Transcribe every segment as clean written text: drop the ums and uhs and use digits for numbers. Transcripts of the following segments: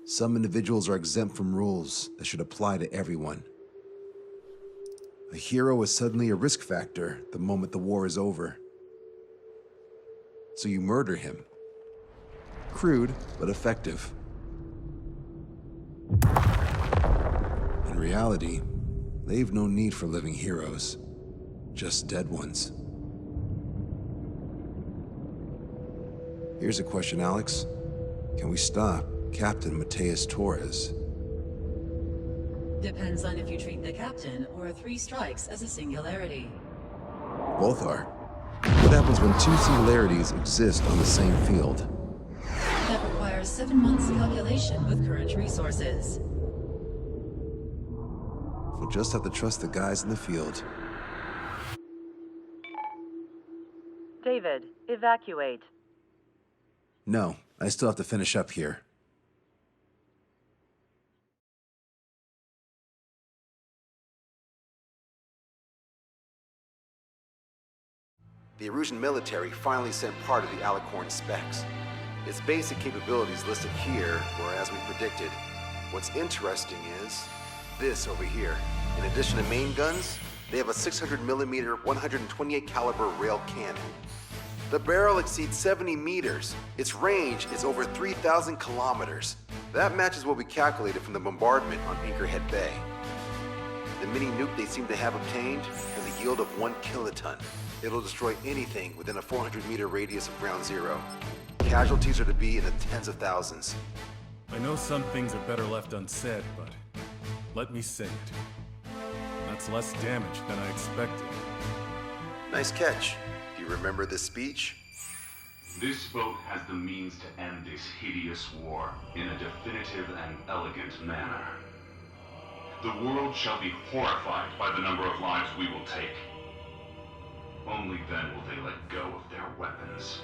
Some individuals are exempt from rules that should apply to everyone. A hero is suddenly a risk factor the moment the war is over. So you murder him. Crude, but effective. In reality, they've no need for living heroes, just dead ones. Here's a question, Alex. Can we stop Captain Mateus Torres? Depends on if you treat the captain or 3 strikes as a singularity. Both are. What happens when 2 singularities exist on the same field? That requires 7 months calculation with current resources. We'll just have to trust the guys in the field. David, evacuate. No, I still have to finish up here. The Erusian military finally sent part of the Alicorn specs. Its basic capabilities listed here were as we predicted. What's interesting is this over here. In addition to main guns, they have a 600mm 128 caliber rail cannon. The barrel exceeds 70 meters. Its range is over 3,000 kilometers. That matches what we calculated from the bombardment on Anchorhead Bay. The mini nuke they seem to have obtained has a yield of 1 kiloton. It'll destroy anything within a 400-meter radius of ground zero. Casualties are to be in the tens of thousands. I know some things are better left unsaid, but let me say it. That's less damage than I expected. Nice catch. Do you remember this speech? This vote has the means to end this hideous war in a definitive and elegant manner. The world shall be horrified by the number of lives we will take. Only then will they let go of their weapons.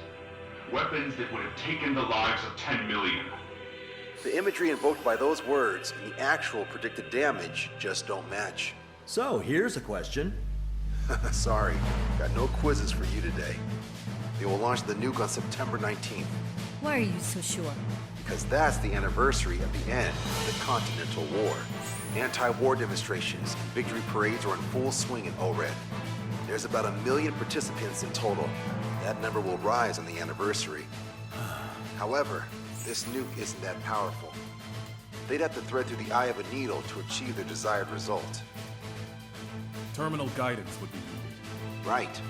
Weapons that would have taken the lives of 10 million. The imagery invoked by those words and the actual predicted damage just don't match. So, here's a question. Sorry, got no quizzes for you today. They will launch the nuke on September 19th. Why are you so sure? Because that's the anniversary of the end of the Continental War. Anti-war demonstrations and victory parades are in full swing in ORED. There's about 1 million participants in total. That number will rise on the anniversary. However, this nuke isn't that powerful. They'd have to thread through the eye of a needle to achieve their desired result. Terminal guidance would be needed. Right.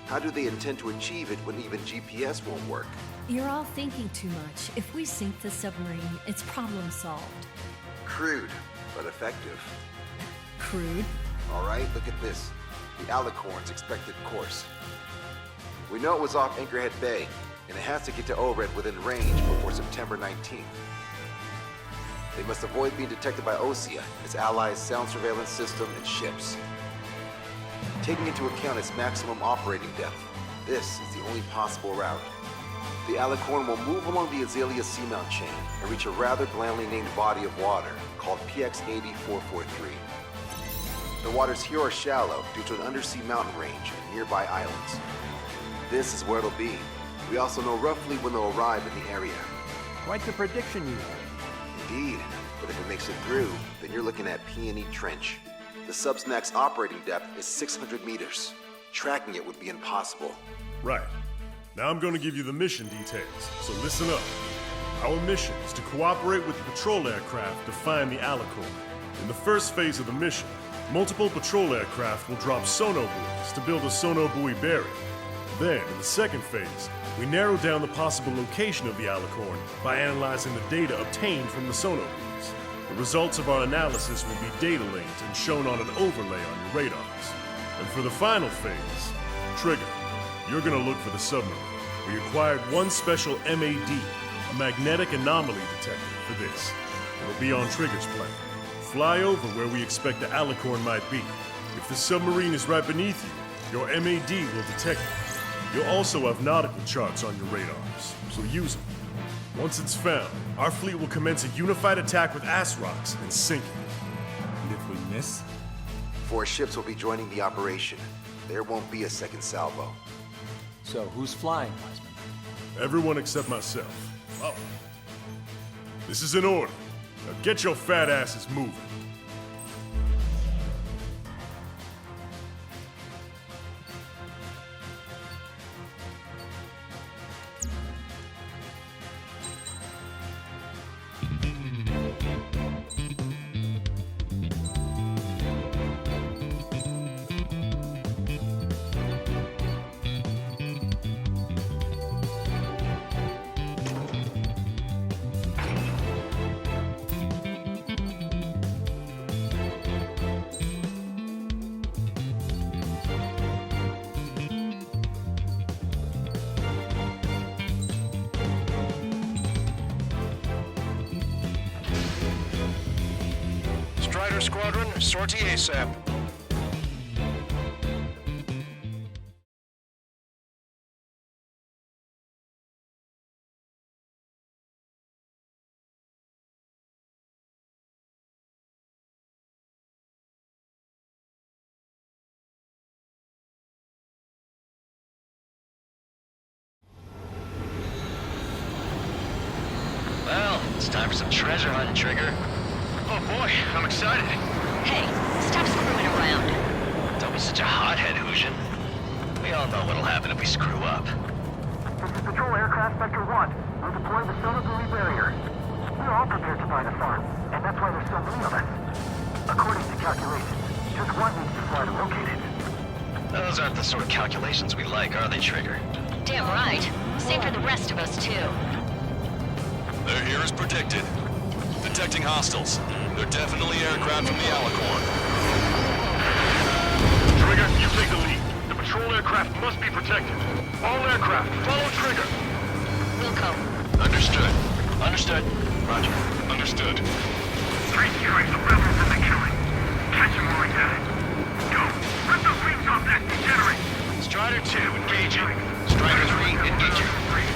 How do they intend to achieve it when even GPS won't work? You're all thinking too much. If we sink the submarine, it's problem solved. Crude, but effective. Crude? All right, look at this. The Alicorn's expected course. We know it was off Anchorhead Bay, and it has to get to ORED within range before September 19th. They must avoid being detected by Osea, its allies' sound surveillance system, and ships. Taking into account its maximum operating depth, this is the only possible route. The Alicorn will move along the Azalea seamount chain and reach a rather blandly named body of water called PX-80443. The waters here are shallow due to an undersea mountain range and nearby islands. This is where it'll be. We also know roughly when they'll arrive in the area. Quite the prediction you have. Indeed, but if it makes it through, then you're looking at Peony Trench. The Subsnac's operating depth is 600 meters. Tracking it would be impossible. Right. Now I'm going to give you the mission details, so listen up. Our mission is to cooperate with the patrol aircraft to find the Alicorn. In the first phase of the mission, multiple patrol aircraft will drop sonobuoys to build a sonobuoy barrier. Then, in the second phase, we narrow down the possible location of the Alicorn by analyzing the data obtained from the sonobuoys. The results of our analysis will be data linked and shown on an overlay on your radars. And for the final phase, Trigger, you're gonna look for the submarine. We acquired one special MAD, a magnetic anomaly detector, for this. It'll be on Trigger's plane. Fly over where we expect the Alicorn might be. If the submarine is right beneath you, your MAD will detect it. You'll also have nautical charts on your radars, so use them. Once it's found, our fleet will commence a unified attack with ass rocks and sink it. And if we miss? 4 ships will be joining the operation. There won't be a second salvo. So, who's flying, Wiseman? Everyone except myself. Oh. This is an order. Now get your fat asses moving. Strider Squadron, sortie ASAP. Well, it's time for some treasure hunting, Trigger. Oh boy, I'm excited. Hey, stop screwing around. Don't be such a hothead, Hushin. We all know what'll happen if we screw up. This is Patrol Aircraft Sector 1. We're deploying the solar buoy barrier. We're all prepared to buy the farm, and that's why there's so many of us. According to calculations, just one needs to fly to locate it. Those aren't the sort of calculations we like, are they, Trigger? Damn right. Same for the rest of us, too. They're here as predicted. Detecting hostiles. They're definitely aircraft from the Alicorn. Trigger, you take the lead. The patrol aircraft must be protected. All aircraft, follow Trigger. Wilco. Understood. Understood. Roger. Understood. 3 strikes, the rebels in the killing. Catch them while I got it. Go! Rip the wings off that degenerate! Strider 2, engaging. Strider 3, engaging.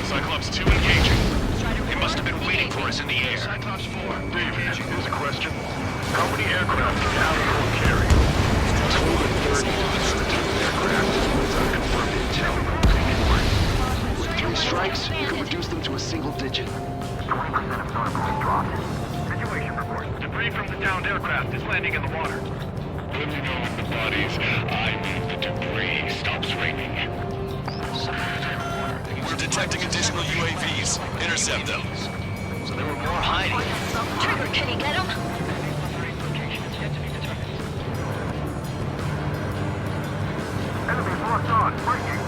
Cyclops 2 engaging. They must have been waiting for us in the air. Cyclops 4. David, here's a question. How many aircraft does the Alicorn carry? Total of 30 deceptively aircraft, with unconfirmed intel. With 3 strikes, you can reduce them to a single digit. 20% of solar buoys dropped. Situation report. Debris from the downed aircraft is landing in the water. Good to know with the bodies. I move the debris stops raining. We're detecting additional UAVs. Intercept them. So there were more hiding. Trigger, can you get him? Enemy's locked on. Breaking.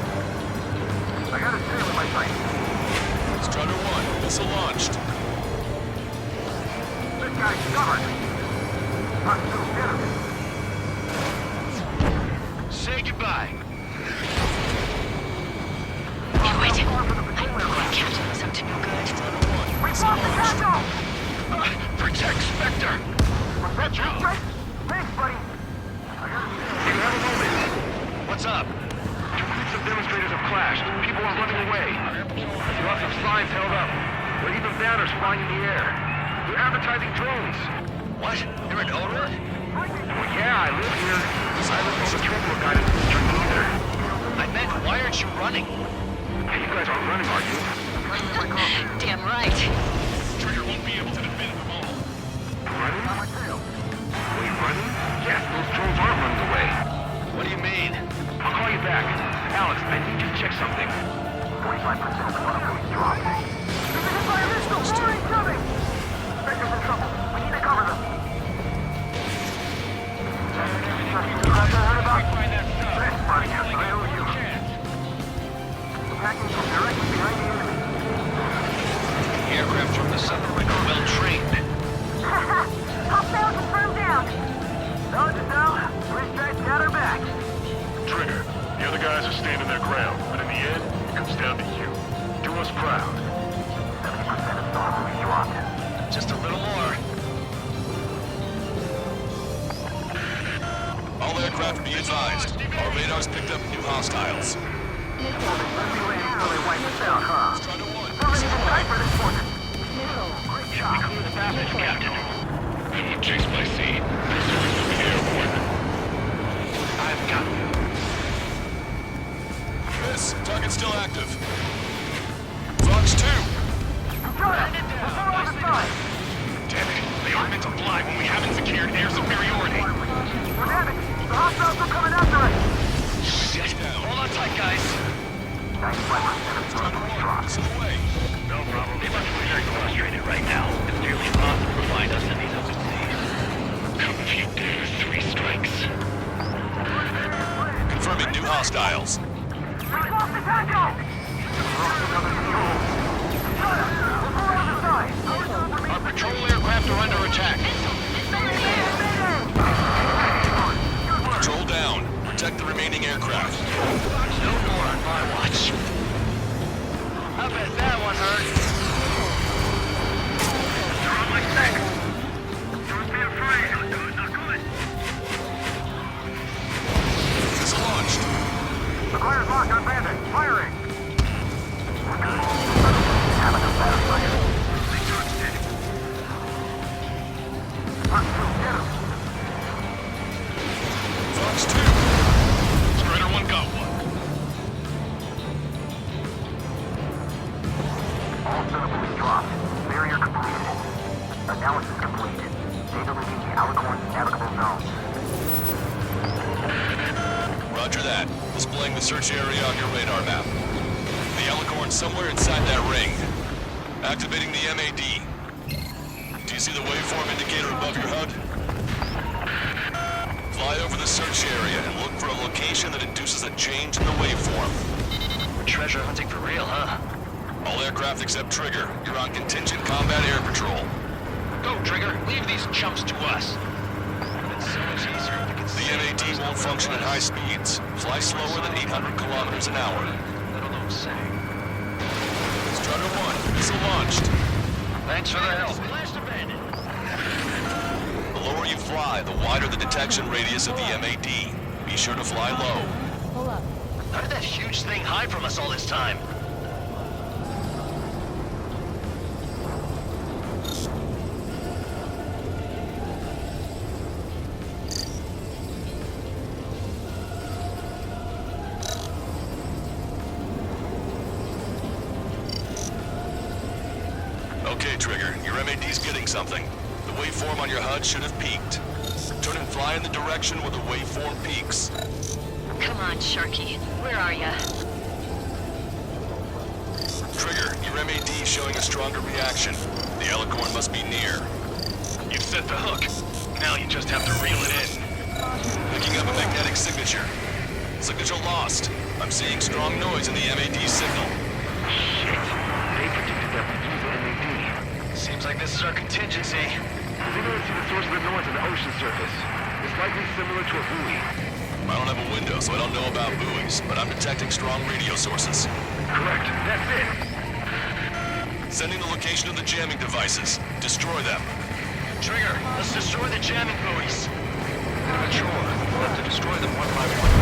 I got a sail in my sight. Strider 1, missile launched. This guy's stubborn. Hostile enemy. Say goodbye. Damn it. I knew that captain was up to no good. We lost the castle! Protect Spectre. Was that you, Drake? Thanks, buddy. I got a sail. You have a moment. What's up? 2 fleets of demonstrators have clashed. People are running away. Lots of signs held up. There are even banners flying in the air. They're advertising drones. What? You're in Ored? Well, yeah, I live here. I live on the trouble guy doesn't drink either. I meant, why aren't you running? Hey, you guys aren't running, are you? Damn right. Trigger won't be able to defend them all. Running? Wait, running? Yes, those drones aren't running away. What do you mean? I'll call you back. Alex, I need you to check something. 45% of the solar buoys dropped. There's a hit by a missile! More incoming! Spectre's in trouble. We need to cover them. Thanks, buddy. I owe you. Attacking from directly behind the enemy. Aircraft from the submarine are well trained. Hostile confirmed down. No, Giselle. 3 strikes got her back. Trigger, the other guys are standing their ground, but in the end, it comes down to you. Do us proud. 70% of solar buoys dropped. Just a little more. All aircraft be advised. Our radars picked up new hostiles. Let's be waiting until they wipe us out, huh? Strider 1, We're ready to die for this one. Great job. Clear the passage, Captain. Chase by sea. Pursuers will be airborne. I've got you. Miss, target still active. Fox 2. Got it. We're on the side. Damn it. They Analysis complete. Data leaving the Alicorn's navigable zone. Roger that. Displaying the search area on your radar map. The Alicorn's somewhere inside that ring. Activating the MAD. Do you see the waveform indicator above your HUD? Fly over the search area and look for a location that induces a change in the waveform. Treasure hunting for real, huh? All aircraft except Trigger, you're on contingent combat air patrol. Go, Trigger. Leave these chumps to us. It's so much easier if we can The MAD won't function at high speeds. Fly slower than 800 kilometers an hour. I don't know what I'm saying. Strider 1, missile launched. Thanks for the help. Blast abandoned. The lower you fly, the wider the detection radius of the MAD. Be sure to fly low. Pull up. How did that huge thing hide from us all this time? Okay, Trigger, your MAD's getting something. The waveform on your HUD should have peaked. Turn and fly in the direction where the waveform peaks. Come on, Sharky. Where are ya? Trigger, your MAD's showing a stronger reaction. The Alicorn must be near. You've set the hook. Now you just have to reel it in. Picking up a magnetic signature. Signature lost. I'm seeing strong noise in the MAD signal. Shit. They predicted that we'd use the MAD. Seems like this is our contingency. They know to see the source of the noise on the ocean surface. It's likely similar to a buoy. I don't have a window, so I don't know about buoys, but I'm detecting strong radio sources. Correct. That's it. Sending the location of the jamming devices. Destroy them. Trigger, let's destroy the jamming buoys. Bit of a chore. We'll have to destroy them one by one.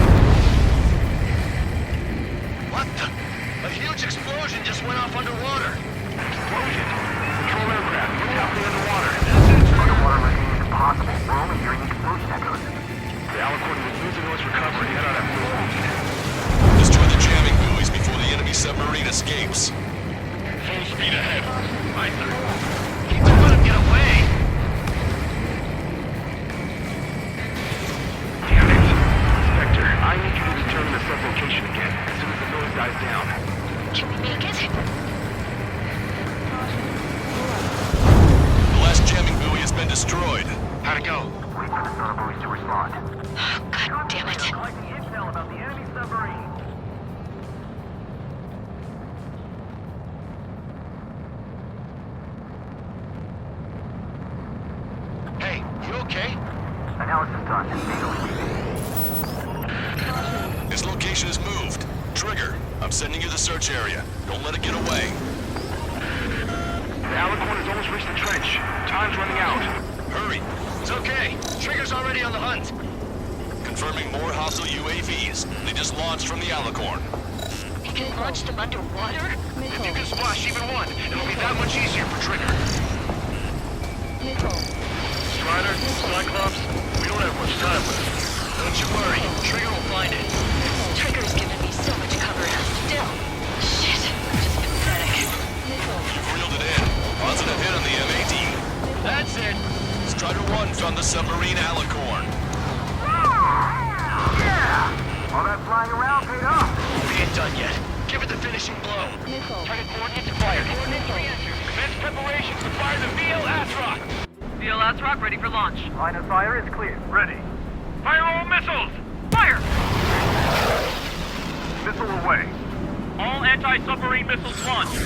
What the? A huge explosion just went off underwater. Explosion. Control aircraft. What's happening underwater? Underwater listening is impossible. We're only hearing explosion echoes. The Alicorn is losing noise recovery. Head out at full speed. Destroy the jamming buoys before the enemy submarine escapes. Full speed ahead. Aye, sir. Keep them let him get away. Damn it. Inspector, I need you to determine the sublocation again as soon as the noise dies down. Can we make it? The last jamming buoy has been destroyed. How'd it go? Wait for the sonar buoys to respond. God damn it. Collecting intel about the enemy submarine. Hey, you okay? Analysis done. Data receiving. His location is moved. Trigger, I'm sending you the search area. Don't let it get away. The Alicorn has almost reached the trench. Time's running out. Hurry. It's okay. Trigger's already on the hunt. Confirming more hostile UAVs. They just launched from the Alicorn. You can launch them underwater? If you can squash even one, it'll be that much easier for Trigger. Strider, Cyclops, we don't have much time left. Don't you worry. Trigger will find it. Trigger's given me so much cover. Still. Shit. Just pathetic. You've reeled it in. Positive hit on the MAD. That's it. Strider 1 found the submarine Alicorn. Yeah! All that flying around paid off. We ain't done yet. Give it the finishing blow. Target coordinates acquired. Coordinates re-enter. Commence preparations to fire the VL Asrock. VL Asrock ready for launch. Line of fire is clear. Ready. Fire all missiles! Fire! Missile away. All anti-submarine missiles launched.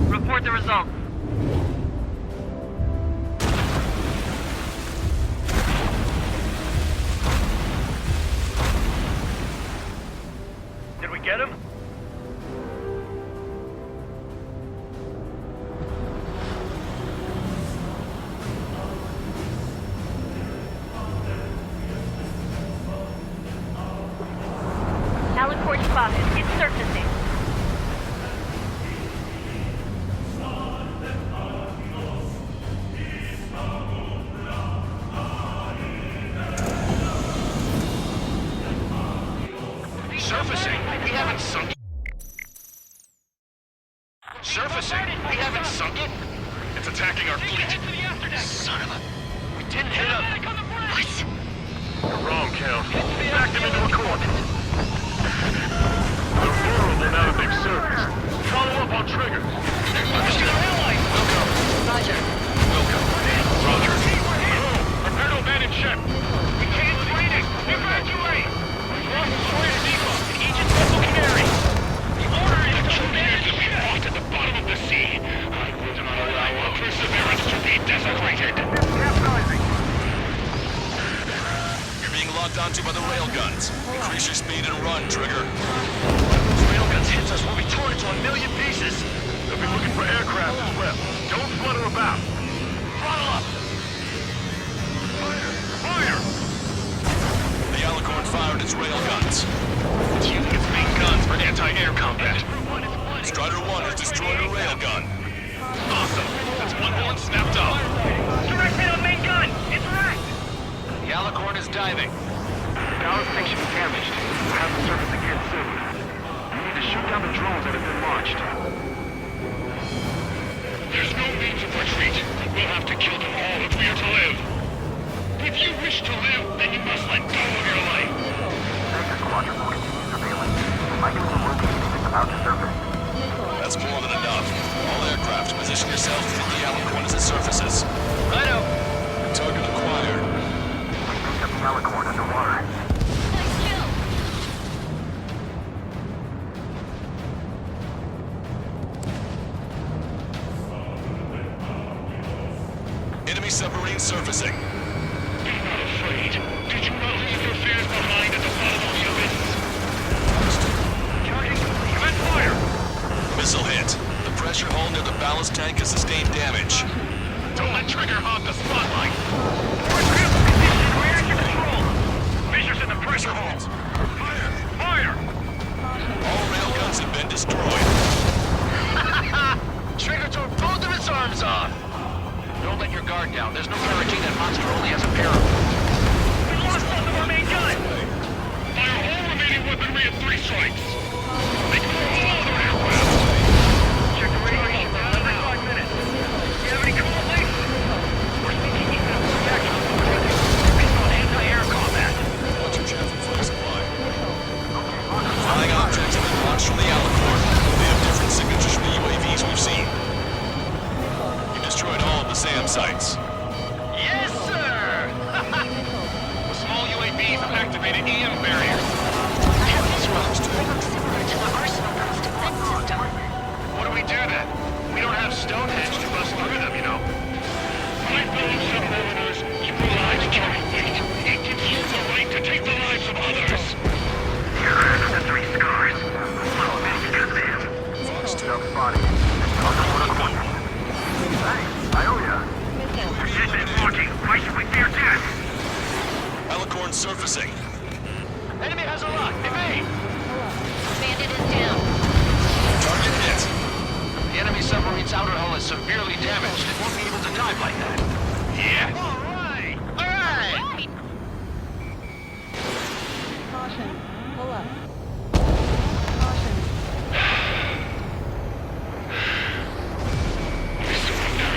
Report the results. Did we get him? Alicorn spotted. It's surfacing. haven't sunk it. Surfacing? We haven't sunk it? It's attacking our fleet. Son of a... We didn't hit him. What? You're wrong, Cal. Back them into a court. They're vulnerable now that they've surfaced. Follow up on Trigger. Understood. Wilco. Roger. Wilco. Roger. Hello. Prepare to abandon ship. We can't fight it. Evacuate. We've lost Destroyer Depot and Aegis Vessel Canary. The order is to abandon the ship. Lost at the bottom of the sea. I will not allow our perseverance to be desecrated. You're being locked onto by the railguns. Increase your speed and run, Trigger. Those railguns hit us, we'll be torn into a million pieces. They'll be looking for aircraft as well. Don't flutter about. Throttle up. Fire! Fire! The Alicorn fired its railguns. It's using its main guns for anti-air combat. Strider 1 has destroyed a railgun. Awesome! That's one bullet snapped off. Direct hit on main gun! It's wrecked! The Alicorn is diving. The power station is damaged. We'll have to surface again soon. We need to shoot down the drones that have been launched. There's no means of retreat. We'll have to kill them all if we are to live. If you wish to live, then you must let go of your life. Sector Squadron will continue surveillance. Likely to locate anything about to surface. That's more than enough. All aircraft, position yourselves within the Alicorn as it surfaces. Righto. Target acquired. We picked up the Alicorn underwater. Nice kill. Enemy submarine surfacing. Be not afraid. Did you not leave your fears behind at the bottom of the abyss? Charging. Command fire! Missile hit. The pressure hull near the ballast tank has sustained damage. Don't let Trigger hog the spotlight. Reaction control. Fissures in the pressure hull. Fire! Fire! All railguns have been destroyed. Trigger tore both of its arms off. Don't let your guard down. There's no guarantee that monster only has a pair of them. We lost both of our main guns! Fire all remaining weaponry at 3 strikes. They can throw all other aircraft. Check the radio sheet for another 5 minutes. Do you have any call, please? We're thinking enough reaction based on anti-air combat. Watch your chance for flight supply. Flying objects have been launched from the Alicorn. They have different signatures from the UAVs we've seen. You destroyed all of the SAM sites. Yes, sir! The small UAVs have activated EM barriers. I have visuals. They look similar to the Arsenal Coast defense system. What do we do then? We don't have Stonehenge to bust through them, you know. My fellow submariners, you realize carry weight. It gives you the right to take the lives of others. Your accessory scars. Well, maybe because of him. Self body. Thanks. I owe ya. Shit is working. Why should we fear death? Alicorn surfacing. Enemy has a lock. Evade! Bandit is down. Target hit. The enemy submarine's outer hull is severely damaged. It won't be able to dive like that. Yeah. All right. All right. Caution. Pull up. Caution. We surrender.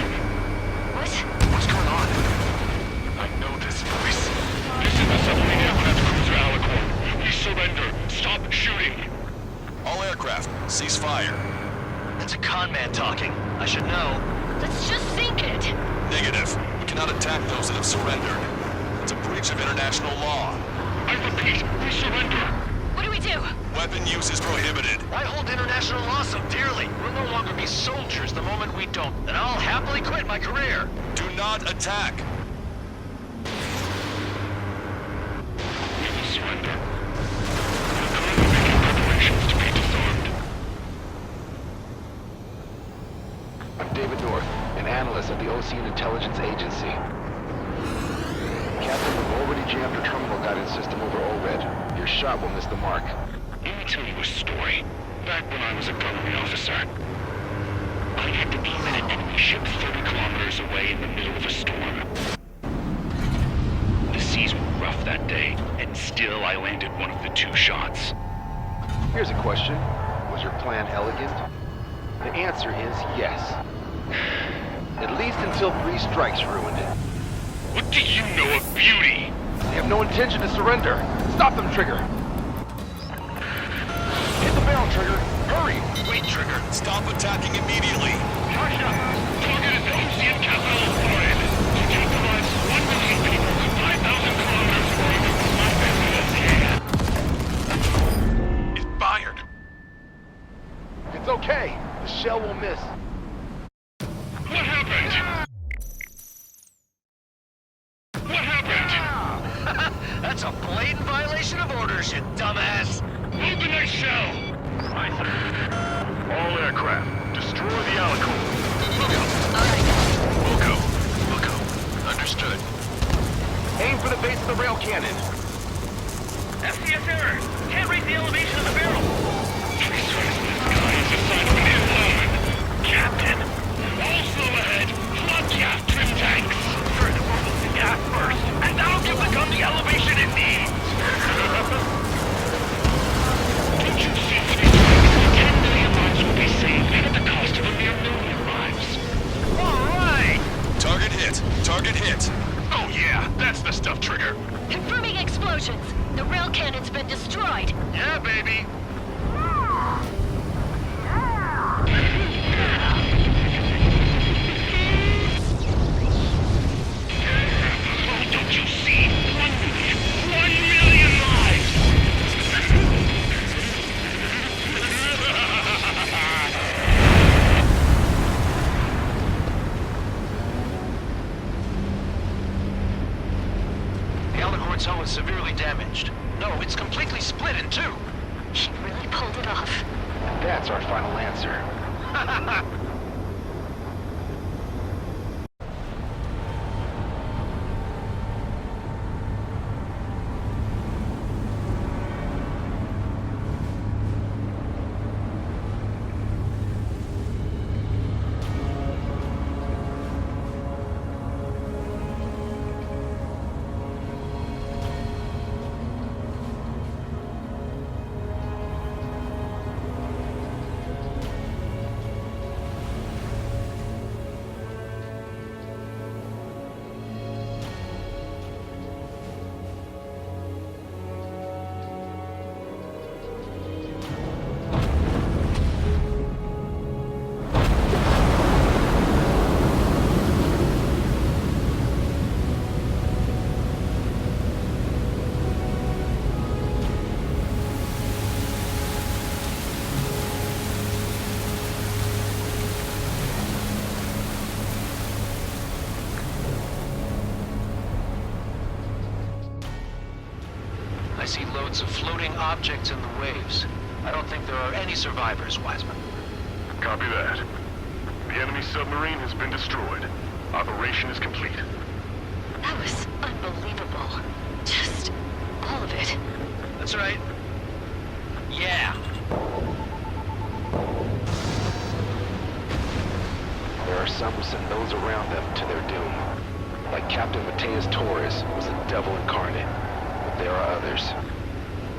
What? What's going on? I know this voice. This is the submarine aircraft cruiser Alicorn. We surrender. Stop shooting. All aircraft, cease fire. It's a con man talking. I should know. Let's just sink it. Negative. We cannot attack those that have surrendered. It's a breach of international law. I repeat, we surrender. What do we do? Weapon use is prohibited. Why hold international law so dearly? We'll no longer be soldiers the moment we don't. Then I'll happily quit my career. Do not attack. We will surrender. We're currently making preparations to be disarmed. I'm David North, an analyst at the Ocean Intelligence Agency. Captain, we've already jammed your terminal guidance system over ORED. Your shot will miss the mark. Let me tell you a story. Back when I was a government officer, I had to beam in an enemy ship 30 kilometers away in the middle of a storm. The seas were rough that day, and still I landed one of the 2 shots. Here's a question. Was your plan elegant? The answer is yes. At least until 3 strikes ruined it. What do you know of beauty? They have no intention to surrender. Stop them, Trigger! Hit the barrel, Trigger! Hurry! Wait, Trigger. Stop attacking immediately. Charged up. Target is the Ocean capital of Florida. To take the lives of 1 million people, 5,000 kilometers away from my family. It fired. It's okay. The shell will miss. What happened? What happened? That's a blatant violation of orders, you dumbass. Load the next shell. Aye, sir. All aircraft, destroy the Alicorn. We'll go. Understood. Aim for the base of the rail cannon. SCS error. Can't raise the elevation of the barrel. This guy is assignment alone. Captain, also ahead, plug gas trim tanks. First, we'll move the gas first, and that'll give the gun the elevation it needs. Don't you see, 10 million lives will be saved at the cost of a mere million lives. All right. Target hit. Oh yeah, that's the stuff, Trigger. Confirming explosions. The rail cannon's been destroyed. Yeah, baby. Oh, don't you see? 1 million lives! The Alicorn's hull is severely damaged. No, it's completely split in two. He really pulled it off. That's our final answer. I see loads of floating objects in the waves. I don't think there are any survivors, Wiseman. Copy that. The enemy submarine has been destroyed. Operation is complete. That was unbelievable. Just all of it. That's right. Yeah. There are some who send those around them to their doom. Like Captain Mateus Torres was a devil incarnate. But there are others.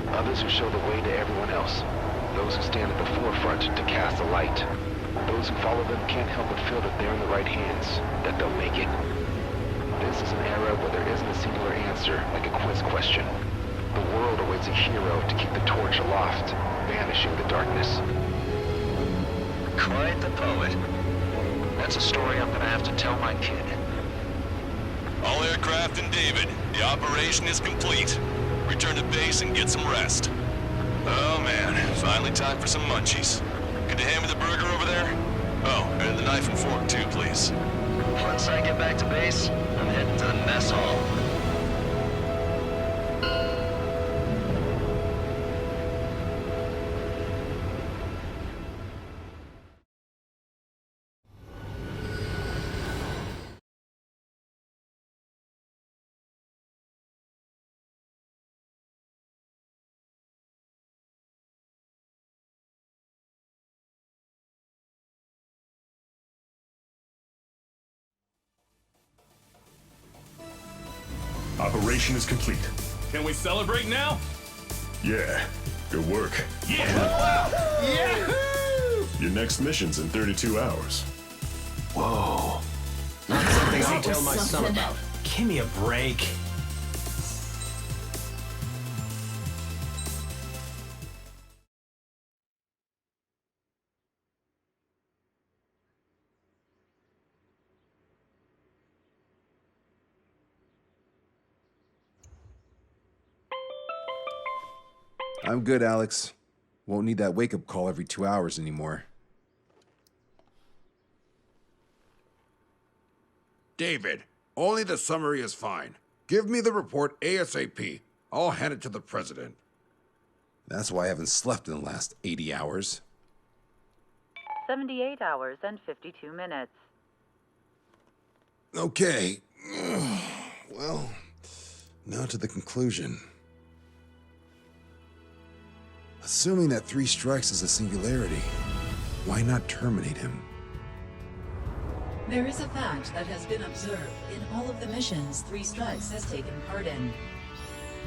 Others who show the way to everyone else. Those who stand at the forefront to cast a light. Those who follow them can't help but feel that they're in the right hands, that they'll make it. This is an era where there isn't a singular answer, like a quiz question. The world awaits a hero to keep the torch aloft, banishing the darkness. Quite the poet. That's a story I'm gonna have to tell my kid. All aircraft in David. The operation is complete. Return to base and get some rest. Oh man, finally time for some munchies. Could you hand me the burger over there? Oh, and the knife and fork too, please. Once I get back to base, I'm heading to the mess hall. Operation is complete. Can we celebrate now? Yeah. Good work. Your next mission's in 32 hours. Whoa. Not something I tell my son about. Give me a break. I'm good, Alex. Won't need that wake-up call every 2 hours anymore. David, only the summary is fine. Give me the report ASAP. I'll hand it to the president. That's why I haven't slept in the last 80 hours. 78 hours and 52 minutes. Okay. Well, now to the conclusion. Assuming that 3 strikes is a singularity, why not terminate him? There is a fact that has been observed in all of the missions 3 Strikes has taken part in.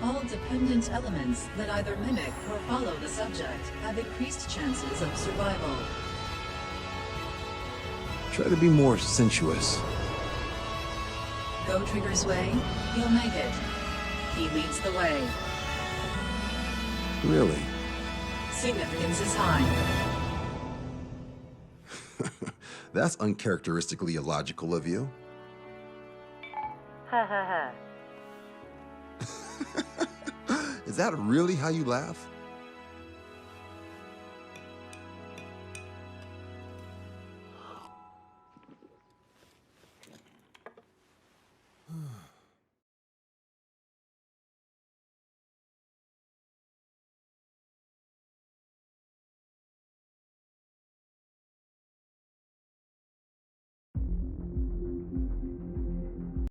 All dependent elements that either mimic or follow the subject have increased chances of survival. Try to be more sensuous. Go Trigger's way, he'll make it. He leads the way. Really? Significance is high. That's uncharacteristically illogical of you. Ha ha ha. Is that really how you laugh?